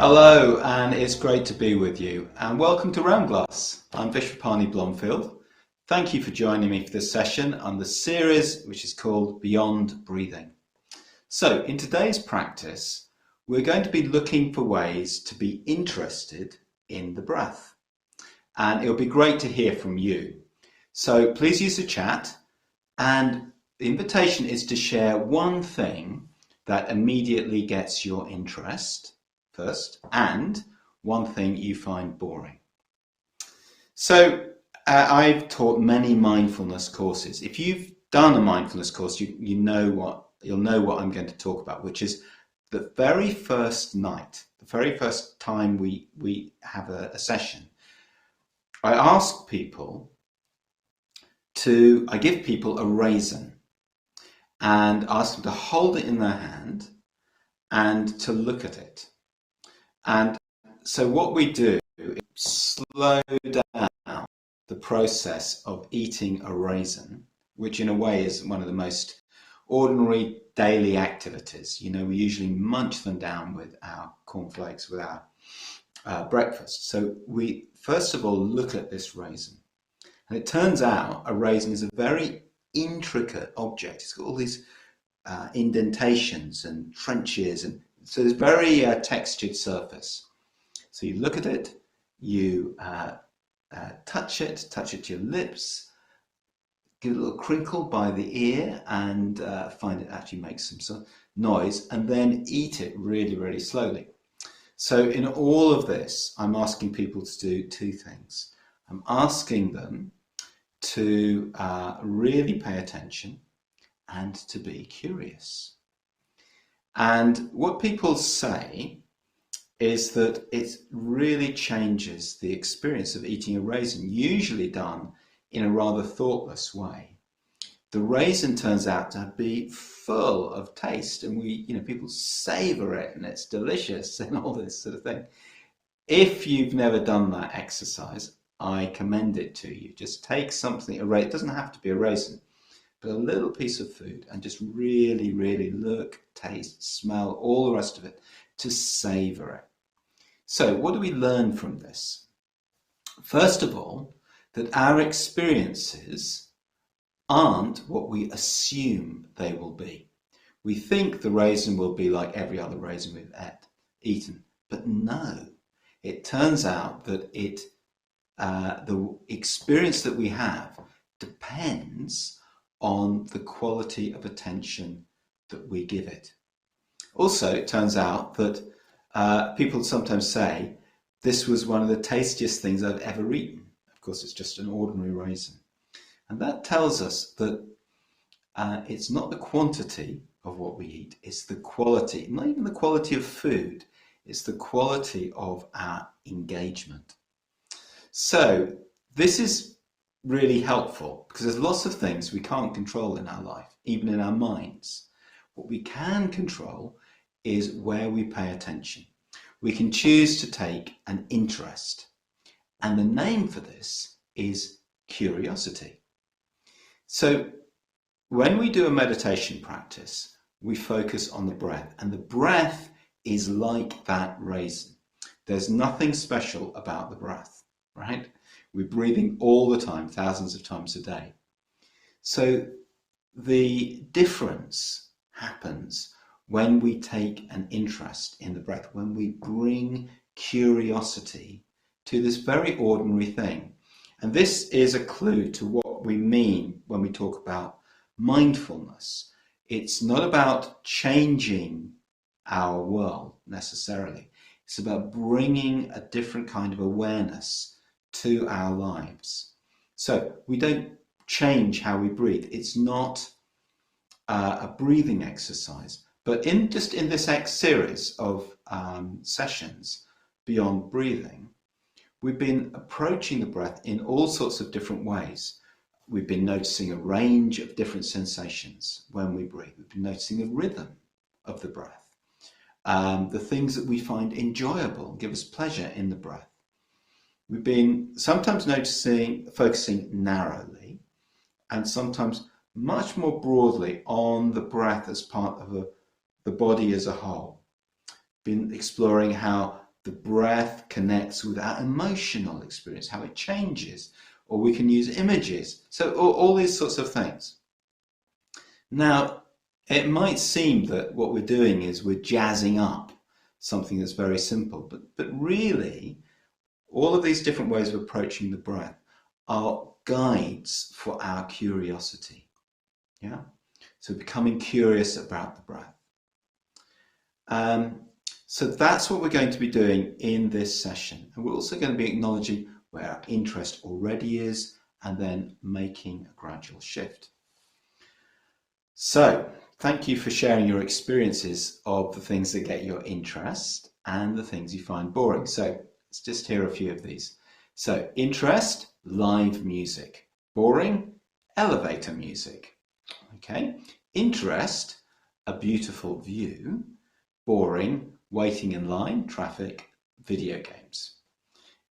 Hello, and it's great to be with you. And welcome to Round Glass. I'm Vishvapani Blomfield. Thank you for joining me for this session on the series which is called Beyond Breathing. So, in today's practice, we're going to be looking for ways to be interested in the breath. And it'll be great to hear from you. So, please use the chat. And the invitation is to share one thing that immediately gets your interest first, and one thing you find boring. So I've taught many mindfulness courses. If you've done a mindfulness course, you'll know what I'm going to talk about, which is the very first night, the very first time we have a session. I give people a raisin and ask them to hold it in their hand and to look at it. And so what we do is slow down the process of eating a raisin, which in a way is one of the most ordinary daily activities. You know, we usually munch them down with our cornflakes, with our breakfast. So we first of all look at this raisin. And it turns out a raisin is a very intricate object. It's got all these indentations and trenches, and so there's very textured surface. So you look at it, you touch it to your lips, give it a little crinkle by the ear, and find it actually makes some sort of noise, and then eat it really, really slowly. So in all of this, I'm asking people to do two things. I'm asking them to really pay attention and to be curious. And what people say is that it really changes the experience of eating a raisin, usually done in a rather thoughtless way. The raisin turns out to be full of taste, and people savor it, and it's delicious and all this sort of thing. If you've never done that exercise, I commend it to you. Just take something, it doesn't have to be a raisin, but a little piece of food, and just really, really look, taste, smell, all the rest of it, to savor it. So what do we learn from this? First of all, that our experiences aren't what we assume they will be. We think the raisin will be like every other raisin we've eaten, but no. It turns out that the experience that we have depends on the quality of attention that we give it. Also, it turns out that people sometimes say, this was one of the tastiest things I've ever eaten. Of course, it's just an ordinary raisin. And that tells us that it's not the quantity of what we eat, it's the quality, not even the quality of food, it's the quality of our engagement. So this is really helpful because there's lots of things we can't control in our life, even in our minds. What we can control is where we pay attention. We can choose to take an interest. And the name for this is curiosity. So when we do a meditation practice, we focus on the breath. And the breath is like that raisin. There's nothing special about the breath, right? We're breathing all the time, thousands of times a day. So the difference happens when we take an interest in the breath, when we bring curiosity to this very ordinary thing. And this is a clue to what we mean when we talk about mindfulness. It's not about changing our world necessarily. It's about bringing a different kind of awareness to our lives. So we don't change how we breathe. It's not a breathing exercise, but in this series of sessions beyond breathing, we've been approaching the breath in all sorts of different ways. We've been noticing a range of different sensations when we breathe. We've been noticing the rhythm of the breath, the things that we find enjoyable and give us pleasure in the breath. We've been sometimes focusing narrowly, and sometimes much more broadly on the breath as part of the body as a whole. Been exploring how the breath connects with our emotional experience, how it changes, or we can use images. So all these sorts of things. Now, it might seem that what we're doing is we're jazzing up something that's very simple, but really, all of these different ways of approaching the breath are guides for our curiosity. Yeah? So becoming curious about the breath. So that's what we're going to be doing in this session. And we're also going to be acknowledging where our interest already is and then making a gradual shift. So thank you for sharing your experiences of the things that get your interest and the things you find boring. So let's just hear a few of these. So interest, live music. Boring, elevator music. Okay. Interest, a beautiful view. Boring, waiting in line, traffic, video games.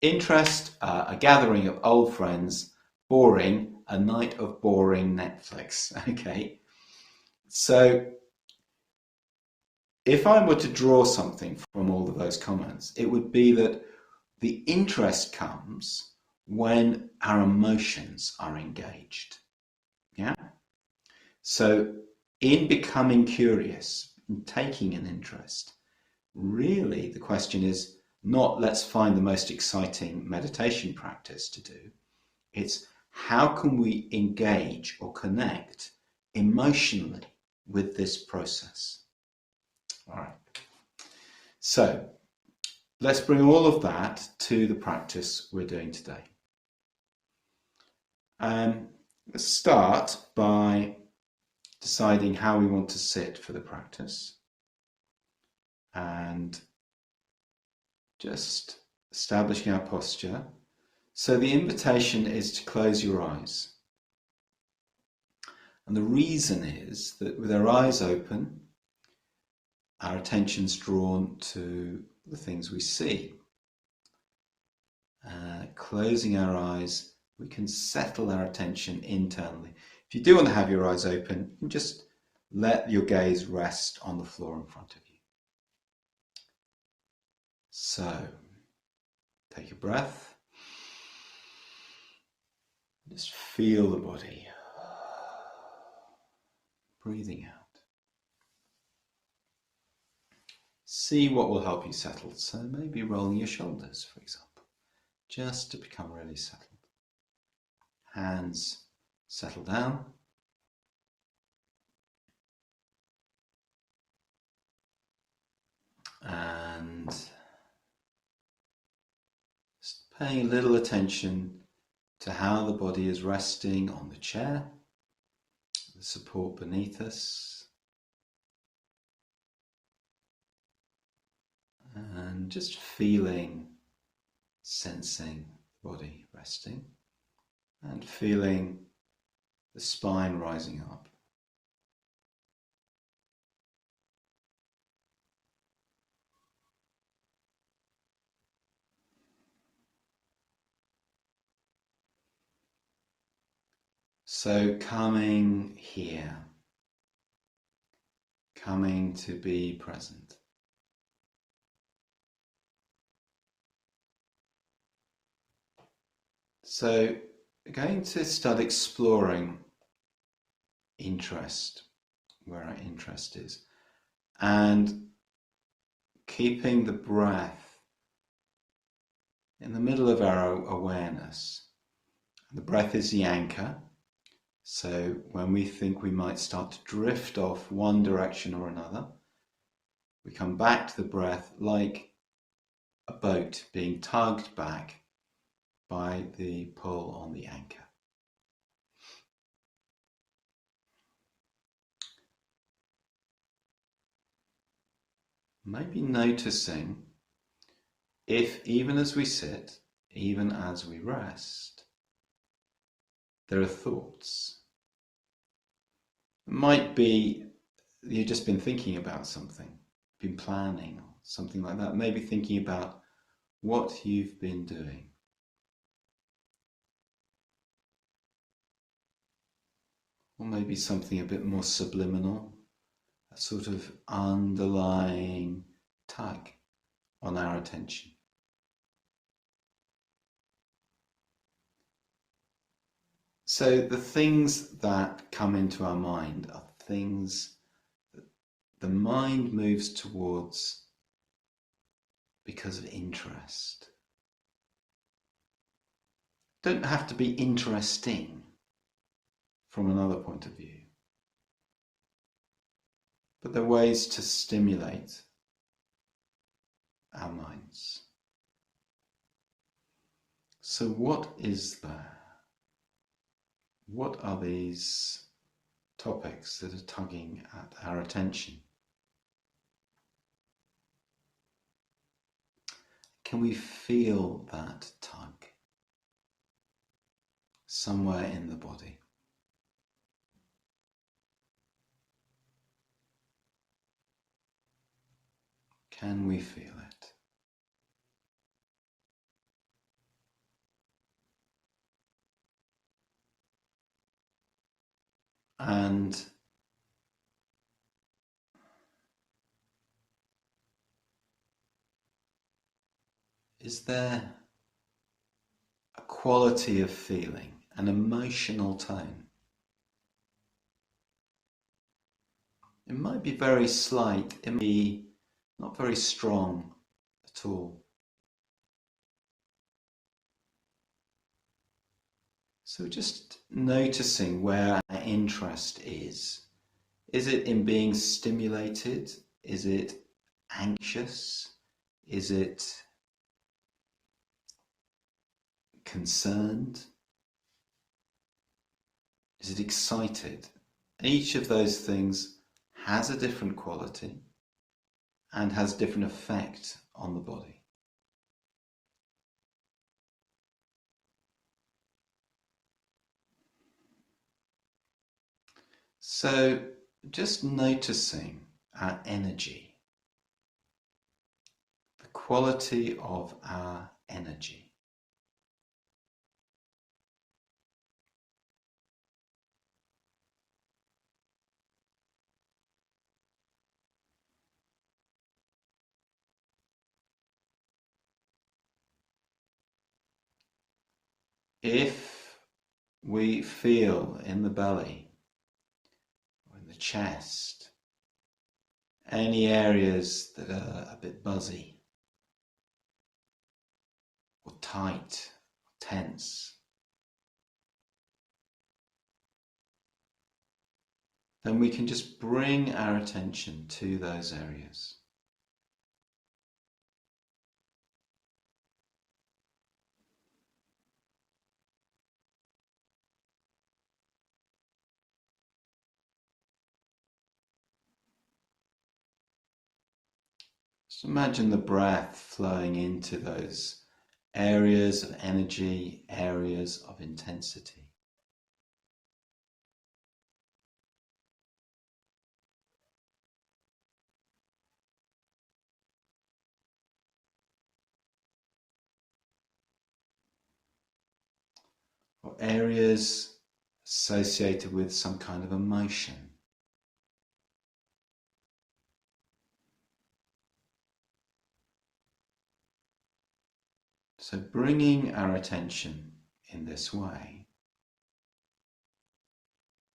Interest, a gathering of old friends. Boring, a night of boring Netflix. Okay. So if I were to draw something from all of those comments, it would be that the interest comes when our emotions are engaged. Yeah. So in becoming curious, in taking an interest, really the question is not let's find the most exciting meditation practice to do. It's how can we engage or connect emotionally with this process. All right. So let's bring all of that to the practice we're doing today. Let's start by deciding how we want to sit for the practice and just establishing our posture. So the invitation is to close your eyes. And the reason is that with our eyes open, our attention's drawn to the things we see. Closing our eyes, we can settle our attention internally. If you do want to have your eyes open, you can just let your gaze rest on the floor in front of you. So, take a breath. Just feel the body. Breathing out. See what will help you settle. So maybe rolling your shoulders, for example, just to become really settled. Hands settle down. And just paying a little attention to how the body is resting on the chair, the support beneath us, and just feeling, sensing the body resting, and feeling the spine rising up. So coming here, coming to be present. So we're going to start exploring interest, where our interest is, and keeping the breath in the middle of our awareness. The breath is the anchor. So when we think we might start to drift off one direction or another, we come back to the breath like a boat being tugged back by the pull on the anchor. Maybe noticing if even as we sit, even as we rest, there are thoughts. It might be you've just been thinking about something, been planning, or something like that. Maybe thinking about what you've been doing. Or maybe something a bit more subliminal, a sort of underlying tug on our attention. So the things that come into our mind are things that the mind moves towards because of interest. Don't have to be interesting from another point of view, but they're ways to stimulate our minds. So what is there? What are these topics that are tugging at our attention? Can we feel that tug somewhere in the body? Can we feel it? And is there a quality of feeling, an emotional tone? It might be very slight, it may be not very strong at all. So just noticing where our interest is. Is it in being stimulated? Is it anxious? Is it concerned? Is it excited? Each of those things has a different quality and has different effect on the body. So just noticing our energy, the quality of our energy. If we feel in the belly or in the chest any areas that are a bit buzzy or tight or tense, then we can just bring our attention to those areas. Just imagine the breath flowing into those areas of energy, areas of intensity. Or areas associated with some kind of emotion. So bringing our attention in this way,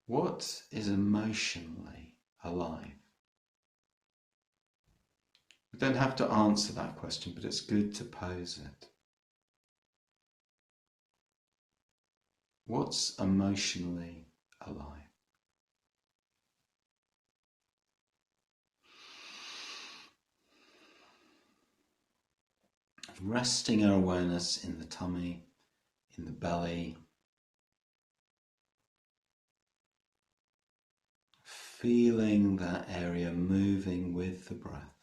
what is emotionally alive? We don't have to answer that question, but it's good to pose it. What's emotionally alive? Resting our awareness in the tummy, in the belly, feeling that area moving with the breath.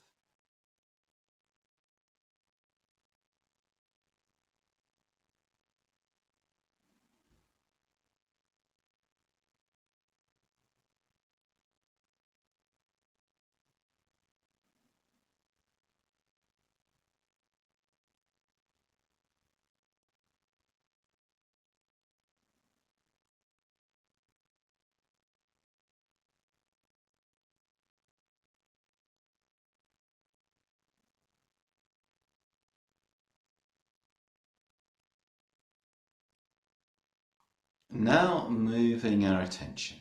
Now moving our attention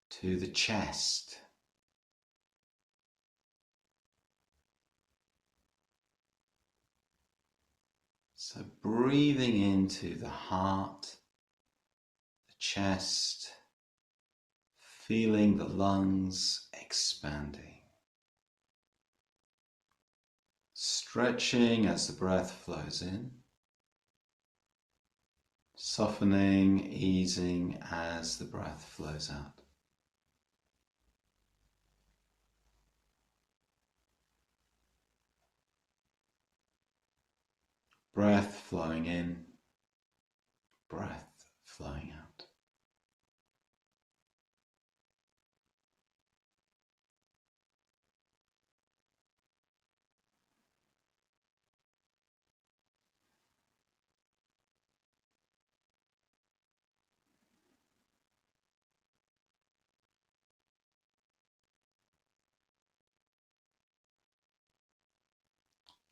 to the chest. So breathing into the heart, the chest, feeling the lungs expanding. Stretching as the breath flows in, softening, easing as the breath flows out. Breath flowing in, breath flowing out.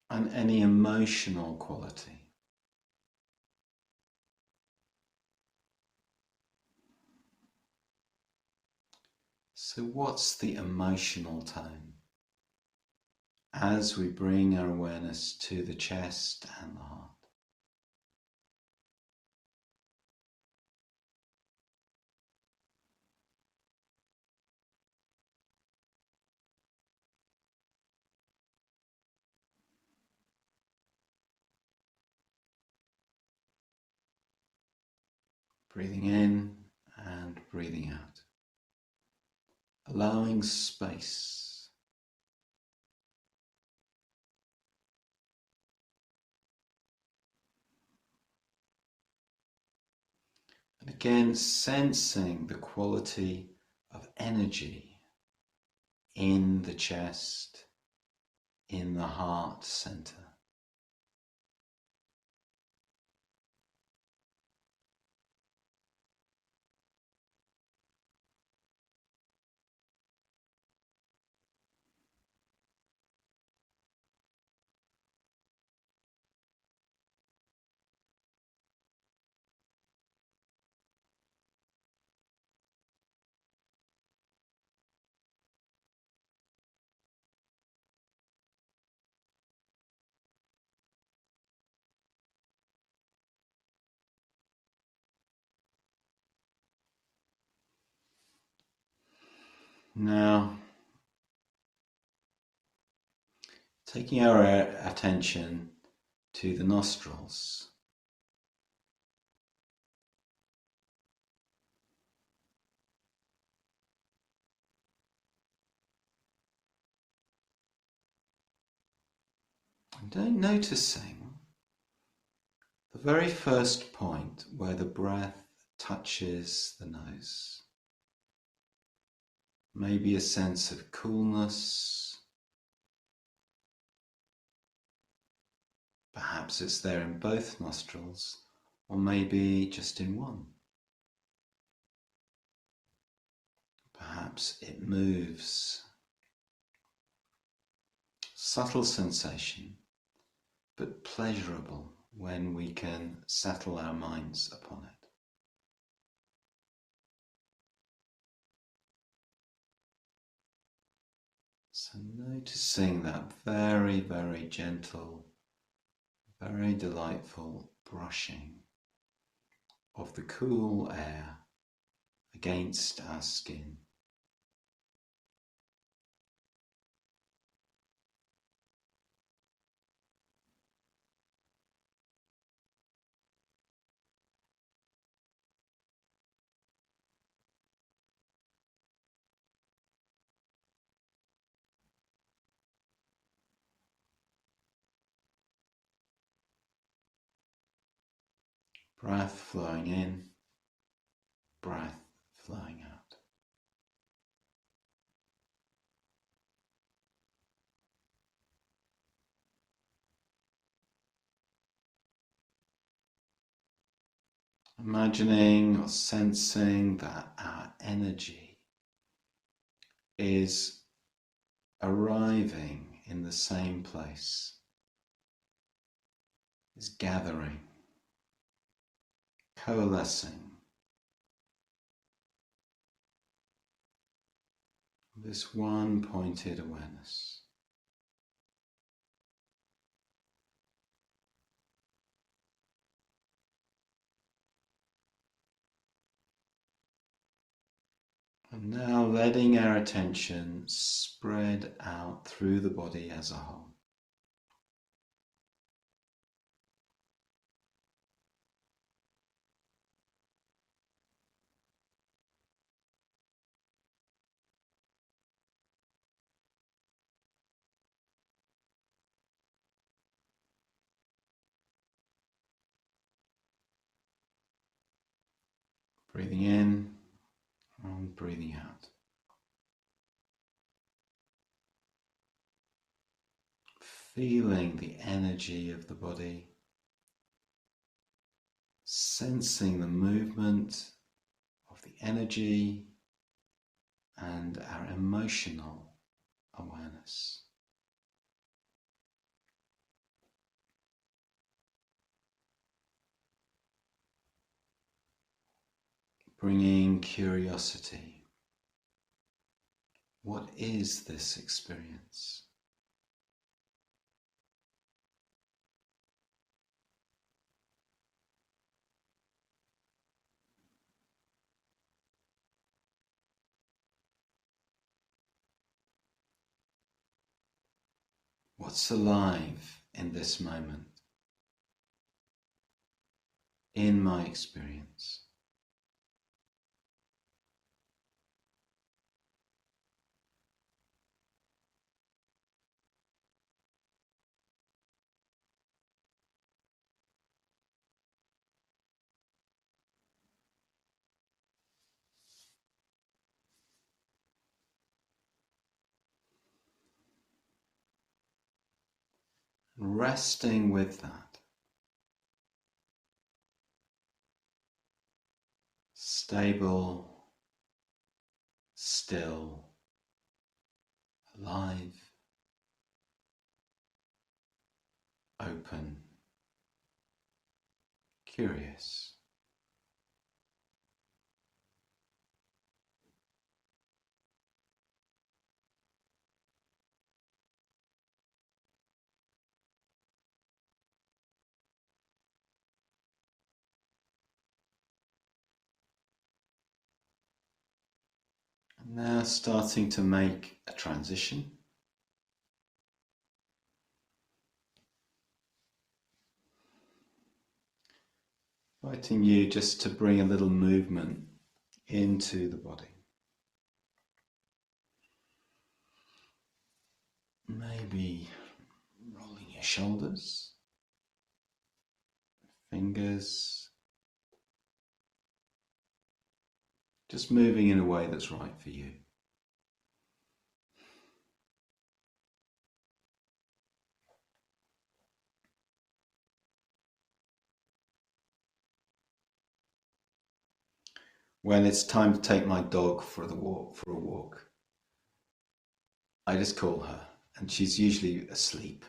And any emotional quality. So what's the emotional tone as we bring our awareness to the chest and the heart? Breathing in and breathing out. Allowing space. And again, sensing the quality of energy in the chest, in the heart center. Now, taking our attention to the nostrils. And noticing the very first point where the breath touches the nose. Maybe a sense of coolness. Perhaps it's there in both nostrils, or maybe just in one. Perhaps it moves. Subtle sensation, but pleasurable when we can settle our minds upon it. So noticing that very, very gentle, very delightful brushing of the cool air against our skin. Breath flowing in, breath flowing out. Imagining or sensing that our energy is arriving in the same place, is gathering, coalescing. This one pointed awareness. And now letting our attention spread out through the body as a whole. Breathing in and breathing out. Feeling the energy of the body, sensing the movement of the energy and our emotional awareness. Bringing curiosity. What is this experience? What's alive in this moment, in my experience? Resting with that. Stable, still, alive, open, curious. And now starting to make a transition. Inviting you just to bring a little movement into the body. Maybe rolling your shoulders, fingers, just moving in a way that's right for you. When it's time to take my dog for a walk, I just call her, and she's usually asleep.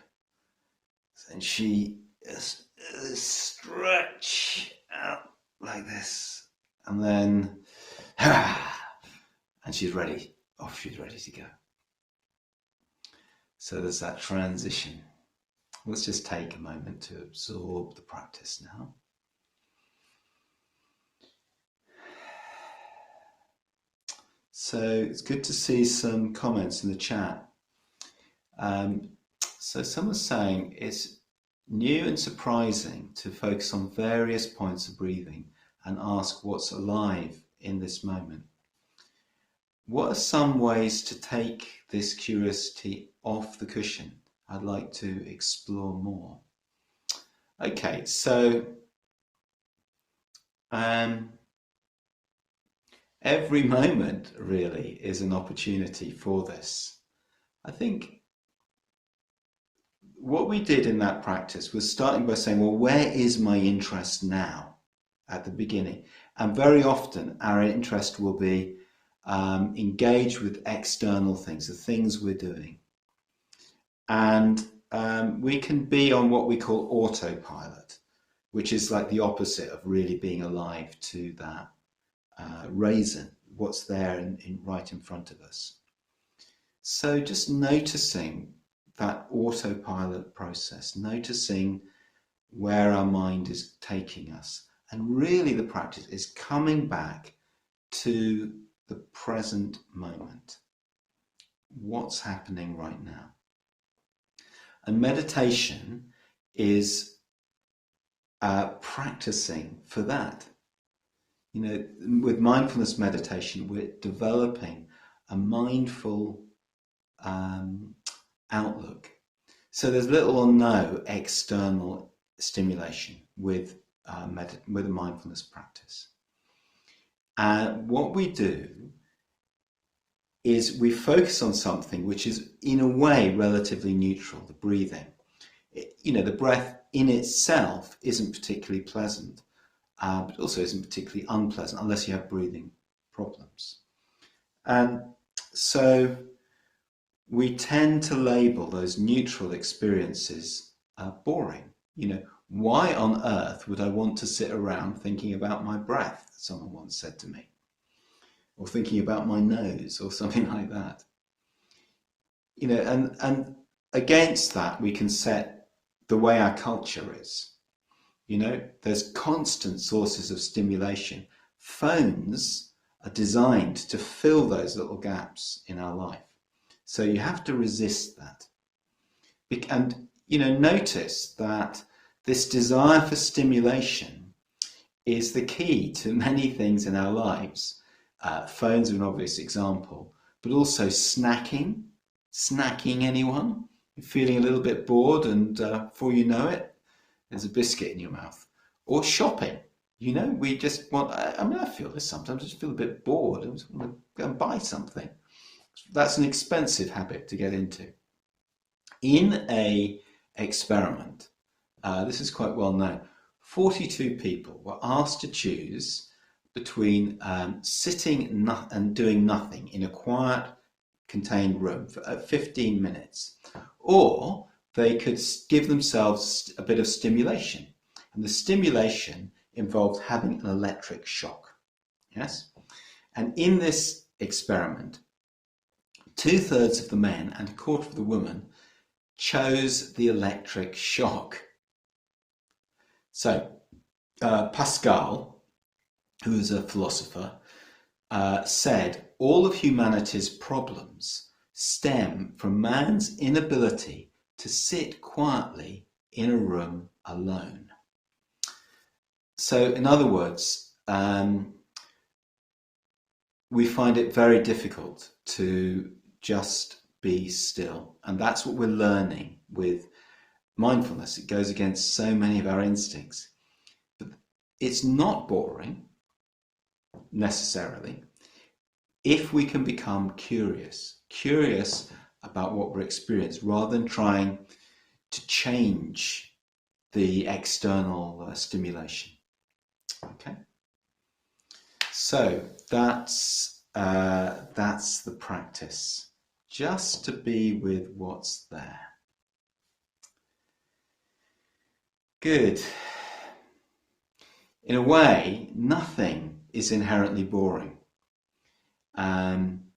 And she stretch out like this, and then, and she's ready. Off she's ready to go. So there's that transition. Let's just take a moment to absorb the practice now. So it's good to see some comments in the chat. So someone's saying it's new and surprising to focus on various points of breathing and ask what's alive in this moment. What are some ways to take this curiosity off the cushion? I'd like to explore more. Okay, so every moment really is an opportunity for this. I think what we did in that practice was starting by saying, well, where is my interest now at the beginning? And very often our interest will be engaged with external things, the things we're doing. And we can be on what we call autopilot, which is like the opposite of really being alive to that raisin, what's there right in front of us. So just noticing that autopilot process, noticing where our mind is taking us. And really the practice is coming back to the present moment. What's happening right now? And meditation is practicing for that. You know, with mindfulness meditation, we're developing a mindful outlook. So there's little or no external stimulation with a mindfulness practice. And what we do is we focus on something which is in a way relatively neutral, the breathing. You know, the breath in itself isn't particularly pleasant, but also isn't particularly unpleasant unless you have breathing problems. And so we tend to label those neutral experiences boring. You know, why on earth would I want to sit around thinking about my breath, someone once said to me, or thinking about my nose or something like that. You know, and against that we can set the way our culture is. You know, there's constant sources of stimulation. Phones are designed to fill those little gaps in our life. So you have to resist that. And, you know, notice that this desire for stimulation is the key to many things in our lives. Phones are an obvious example, but also snacking. Snacking, anyone? You're feeling a little bit bored and before you know it, there's a biscuit in your mouth. Or shopping. You know, we just want, I mean, I feel this sometimes, I just feel a bit bored. I just want to go and buy something. That's an expensive habit to get into. In an experiment, this is quite well known, 42 people were asked to choose between sitting and doing nothing in a quiet, contained room for 15 minutes, or they could give themselves a bit of stimulation. And the stimulation involved having an electric shock. Yes? And in this experiment, 2/3 of the men and 1/4 of the women chose the electric shock. So Pascal, who is a philosopher, said all of humanity's problems stem from man's inability to sit quietly in a room alone. So in other words, we find it very difficult to just be still. And that's what we're learning with mindfulness. It goes against so many of our instincts. But it's not boring, necessarily, if we can become curious about what we're experiencing, rather than trying to change the external stimulation. Okay? So that's the practice, just to be with what's there. Good. In a way, nothing is inherently boring. And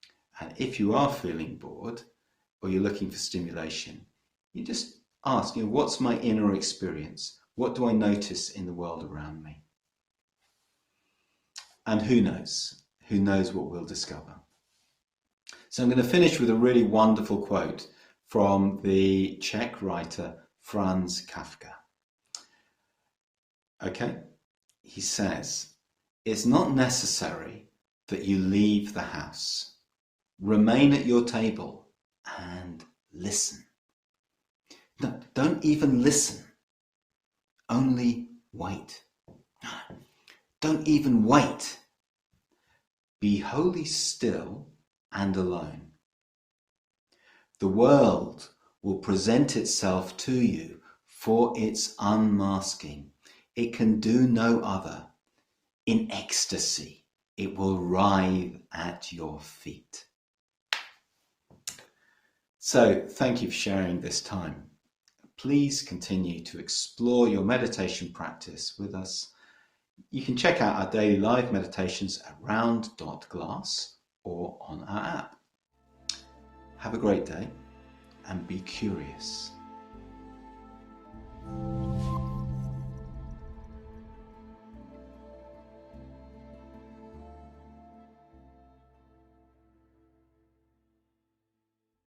if you are feeling bored or you're looking for stimulation, you just ask, you know, what's my inner experience? What do I notice in the world around me? And who knows? Who knows what we'll discover? So I'm going to finish with a really wonderful quote from the Czech writer Franz Kafka. Okay? He says, it's not necessary that you leave the house. Remain at your table and listen. No, don't even listen. Only wait. Don't even wait. Be wholly still and alone. The world will present itself to you for its unmasking. It can do no other. In ecstasy, it will writhe at your feet. So, thank you for sharing this time. please continue to explore your meditation practice with us. You can check out our daily live meditations at round.glass or on our app. Have a great day and be curious.